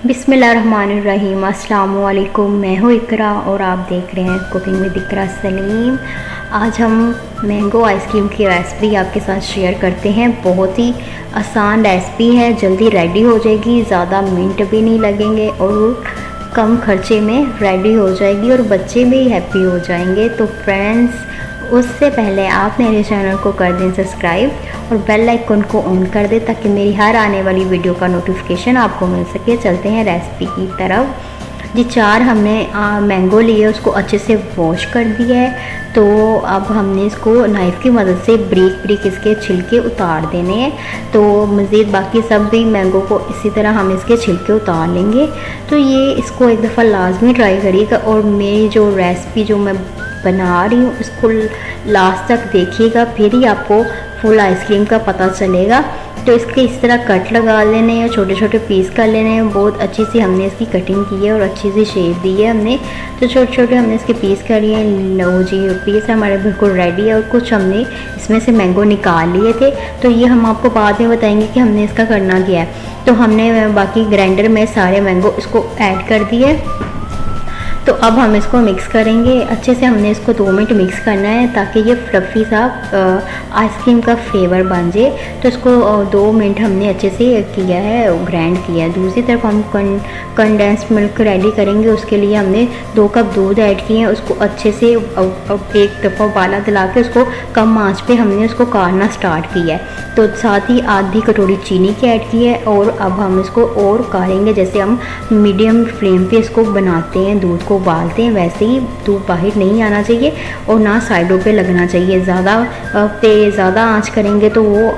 बिस्मिल्लाहिर्रहमानिर्रहीम। अस्सलाम वालेकुम। मैं हूँ इकरा और आप देख रहे हैं कुकिंग विद इकरा सलीम। आज हम मैंगो आइसक्रीम की रेसिपी आपके साथ शेयर करते हैं। बहुत ही आसान रेसिपी है, जल्दी रेडी हो जाएगी, ज़्यादा मिनट भी नहीं लगेंगे और कम खर्चे में रेडी हो जाएगी और बच्चे भी हैप्पी हो जाएंगे। तो फ्रेंड्स, उससे पहले आप मेरे चैनल को कर दें सब्सक्राइब और बेल आइकन को ऑन कर दें ताकि मेरी हर आने वाली वीडियो का नोटिफिकेशन आपको मिल सके। चलते हैं रेसिपी की तरफ। जी, 4 हमने मैंगो लिए, उसको अच्छे से वॉश कर दिया है। तो अब हमने इसको नाइफ़ की मदद से ब्रीक ब्रीक इसके छिलके उतार देने हैं। तो मज़ीद बाकी सब भी मैंगो को इसी तरह हम इसके छिलके उतार लेंगे। तो ये इसको एक दफ़ा लाजमी ट्राई करिएगा और मेरी जो रेसिपी जो मैं बना रही हूँ उसको लास्ट तक देखिएगा, फिर ही आपको फुल आइसक्रीम का पता चलेगा। तो इसके इस तरह कट लगा लेने हैं, छोटे छोटे पीस कर लेने हैं। बहुत अच्छी सी हमने इसकी कटिंग की है और अच्छी सी शेप दी है हमने। तो छोटे छोटे हमने इसके पीस कर लिए। लो जी, पीस हमारे बिल्कुल रेडी है और कुछ हमने इसमें से मैंगो निकाल लिए थे। तो ये हम आपको बाद में बताएंगे कि हमने इसका करना क्या है। तो हमने बाकी ग्राइंडर में सारे मैंगो इसको ऐड कर दिए। तो अब हम इसको मिक्स करेंगे अच्छे से। हमने इसको 2 मिनट मिक्स करना है ताकि ये फ्लफ़ी सा आइसक्रीम का फ्लेवर बन जाए। तो इसको 2 मिनट हमने अच्छे से किया है, ग्राइंड किया है। दूसरी तरफ हम कंडेंस्ड मिल्क रेडी करेंगे। उसके लिए हमने 2 कप दूध ऐड किए हैं। उसको अच्छे से एक दफ़ा उबाला दिला के उसको कम आंच पे हमने उसको काढ़ना स्टार्ट किया है। तो साथ ही आधी कटोरी चीनी की ऐड की है और अब हम इसको और काढ़ेंगे। जैसे हम मीडियम फ्लेम पे इसको बनाते हैं, दूध को उबालते हैं, वैसे ही दूध बाहर नहीं आना चाहिए और ना साइडों पे लगना चाहिए। ज़्यादा आंच करेंगे तो वो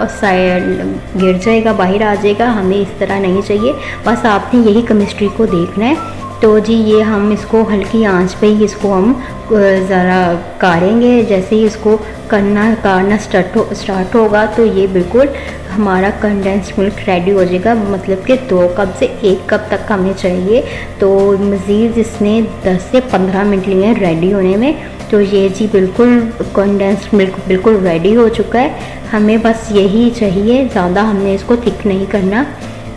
गिर जाएगा, बाहर आ जाएगा। हमें इस तरह नहीं चाहिए, बस आपने यही केमिस्ट्री को देखना है। तो जी, ये हम इसको हल्की आंच पे ही इसको हम ज़रा काढ़ेंगे। जैसे ही इसको काढ़ना स्टार्ट होगा तो ये बिल्कुल हमारा कंडेंस्ड मिल्क रेडी हो जाएगा। मतलब कि 2 कप से 1 कप तक हमें चाहिए। तो मज़ीद इसने 10 से 15 मिनट लिए हैं रेडी होने में। तो ये जी बिल्कुल कंडेंस्ड मिल्क बिल्कुल रेडी हो चुका है। हमें बस यही चाहिए, ज़्यादा हमने इसको थिक नहीं करना।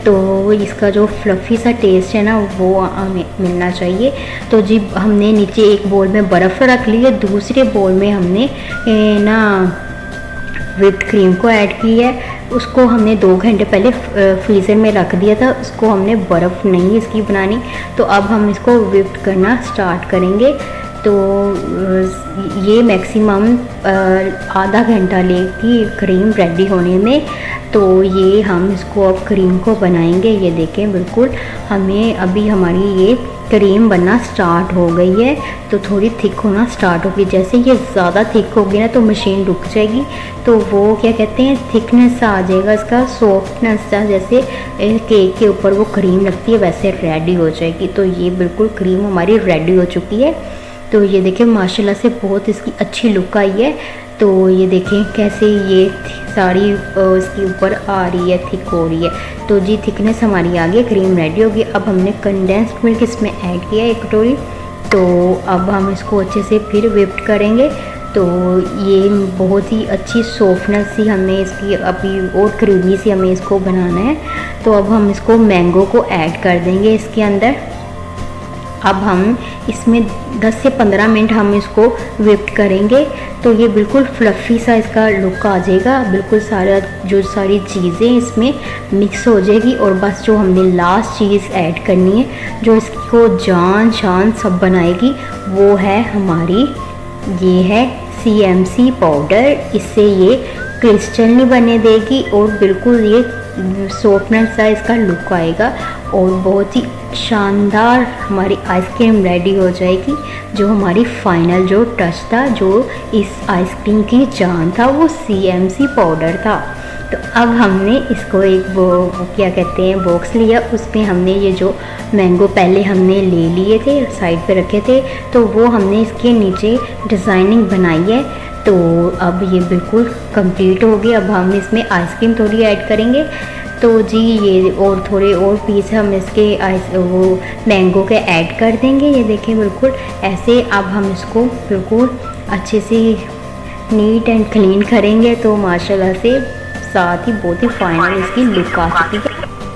तो इसका जो फ्लफ़ी सा टेस्ट है ना वो हमें मिलना चाहिए। तो जी, हमने नीचे एक बोल में बर्फ़ रख ली है, दूसरे बोल में हमने ना व्हिप्ड क्रीम को ऐड की है। उसको हमने 2 घंटे पहले फ्रीज़र में रख दिया था। उसको हमने बर्फ़ नहीं इसकी बनानी। तो अब हम इसको व्हिप्ड करना स्टार्ट करेंगे। तो ये मैक्सिमम आधा घंटा लेगी क्रीम रेडी होने में। तो ये हम इसको अब क्रीम को बनाएंगे। ये देखें, बिल्कुल हमें अभी हमारी ये क्रीम बनना स्टार्ट हो गई है। तो थोड़ी थिक होना स्टार्ट होगी। जैसे ये ज़्यादा थिक होगी ना तो मशीन रुक जाएगी। तो वो क्या कहते हैं, थिकनेस आ जाएगा इसका, सॉफ्टनेस सा, जैसे केक के ऊपर वो क्रीम लगती है वैसे रेडी हो जाएगी। तो ये बिल्कुल क्रीम हमारी रेडी हो चुकी है। तो ये देखें, माशाल्लाह से बहुत इसकी अच्छी लुक आई है। तो ये देखें कैसे ये साड़ी इसके ऊपर आ रही है, थिक हो रही है। तो जी, थिकनेस हमारी आ गई, क्रीम रेडी होगी। अब हमने कंडेंस्ड मिल्क इसमें ऐड किया है 1 कटोरी। तो अब हम इसको अच्छे से फिर व्हिप्ड करेंगे। तो ये बहुत ही अच्छी सॉफ्टनेस सी हमें इसकी अभी और क्रीमी सी हमें इसको बनाना है। तो अब हम इसको मैंगो को ऐड कर देंगे इसके अंदर। अब हम इसमें 10 से 15 मिनट हम इसको व्हिप्ड करेंगे। तो ये बिल्कुल फ्लफ़ी सा इसका लुक आ जाएगा। बिल्कुल सारी चीज़ें इसमें मिक्स हो जाएगी और बस जो हमने लास्ट चीज़ ऐड करनी है जो इसको जान शान सब बनाएगी वो है हमारी, ये है CMC पाउडर। इससे ये क्रिस्टल नहीं बने देगी और बिल्कुल ये सॉफ्टनेस सा इसका लुक आएगा और बहुत ही शानदार हमारी आइसक्रीम रेडी हो जाएगी। जो हमारी फाइनल जो टच था, जो इस आइसक्रीम की जान था, वो CMC पाउडर था। तो अब हमने इसको एक क्या कहते हैं बॉक्स लिया। उसमें हमने ये जो मैंगो पहले हमने ले लिए थे, साइड पे रखे थे, तो वो हमने इसके नीचे डिज़ाइनिंग बनाई है। तो अब ये बिल्कुल कंप्लीट हो गया। अब हम इसमें आइसक्रीम थोड़ी ऐड करेंगे। तो जी, ये और थोड़े और पीस हम इसके वो मैंगो के ऐड कर देंगे। ये देखें, बिल्कुल ऐसे। अब हम इसको बिल्कुल अच्छे से नीट एंड क्लीन करेंगे। तो माशाल्लाह से साथ ही बहुत ही फाइनल इसकी लुक आ चुकी है।